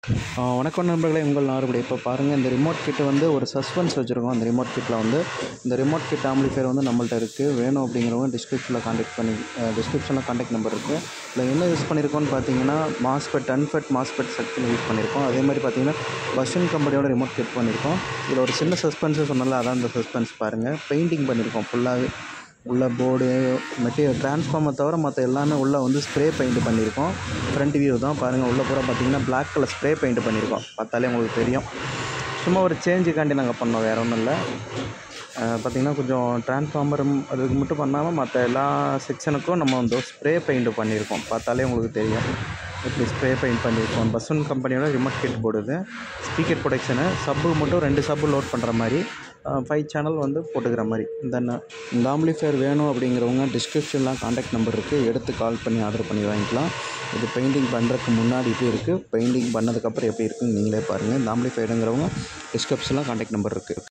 வணக்கம் நண்பர்களே, உங்கள் நாறுபடி. இப்போ பாருங்கள், இந்த ரிமோட் கிட் வந்து ஒரு சஸ்பென்ஸ் வச்சுருக்கோம். அந்த ரிமோட் கிட்டில் வந்து இந்த ரிமோட் கிட் ஆம்பிளிஃபையர் வந்து நம்மள்ட்ட இருக்குது. வேணும் அப்படிங்கிறவங்க டிஸ்கிரிப்ஷனில் கான்டாக்ட் நம்பர் இருக்குது. இதில் என்ன யூஸ் பண்ணியிருக்கோன்னு பார்த்தீங்கன்னா, மாஸ்பெட் அன்ஃபெட் மாஸ்பெட் செக்ஷன் யூஸ் பண்ணியிருக்கோம். அதே மாதிரி பார்த்தீங்கன்னா பஷன் கம்பெனியோட ரிமோட் கிட் பண்ணியிருக்கோம். இதில் ஒரு சின்ன சஸ்பென்ஸு சொன்னால அதான் இந்த சஸ்பென்ஸ் பாருங்கள். பெயிண்டிங் பண்ணியிருக்கோம் ஃபுல்லாகவே. உள்ள போர்டு மெட்டீரியல் டிரான்ஸ்ஃபார்மர் தவிர மற்ற எல்லாமே உள்ளே வந்து ஸ்ப்ரே பெயிண்ட் பண்ணியிருக்கோம். ஃப்ரண்ட் வியூ தான் பாருங்கள். உள்ளே பூரா பார்த்தீங்கன்னா பிளாக் கலர் ஸ்ப்ரே பெயிண்ட் பண்ணியிருக்கோம். பார்த்தாலே உங்களுக்கு தெரியும். சும்மா ஒரு சேஞ்சுக்காண்டி நாங்கள் பண்ணோம், வேறு ஒன்றும் இல்லை. பார்த்திங்கன்னா கொஞ்சம் டிரான்ஸ்ஃபார்மர் அதுக்கு மட்டும் பண்ணாமல் மற்ற எல்லா செக்ஷனுக்கும் நம்ம வந்து ஸ்ப்ரே பெயிண்ட் பண்ணியிருக்கோம். பார்த்தாலே உங்களுக்கு தெரியும் இப்படி ஸ்ப்ரே பெயிண்ட் பண்ணியிருக்கோம். பசன் கம்பெனியோட ரிமோட் கிட் போடுது. ஸ்பீக்கர் ப்ரொடெக்ஷனு சப்பு மட்டும் 2 சப்பு லோட் பண்ணுற மாதிரி 5 சேனல் வந்து போட்டுக்கிற மாதிரி. இந்த ஆம்பிளிஃபையர் வேணும் அப்படிங்கிறவங்க டிஸ்கிரிப்ஷன்லாம் கான்டாக்ட் நம்பர் இருக்குது. எடுத்து கால் பண்ணி ஆர்டர் பண்ணி வாங்கிக்கலாம். இது பெயிண்டிங் பண்ணுறதுக்கு முன்னாடி இப்படி இருக்குது, பெயிண்டிங் பண்ணதுக்கப்புறம் எப்படி இருக்குன்னு நீங்களே பாருங்கள். இந்த ஆம்பிளிஃபையருங்கிறவங்க டிஸ்கிரிப்ஷன்லாம் கான்டாக்ட் நம்பர் இருக்குது.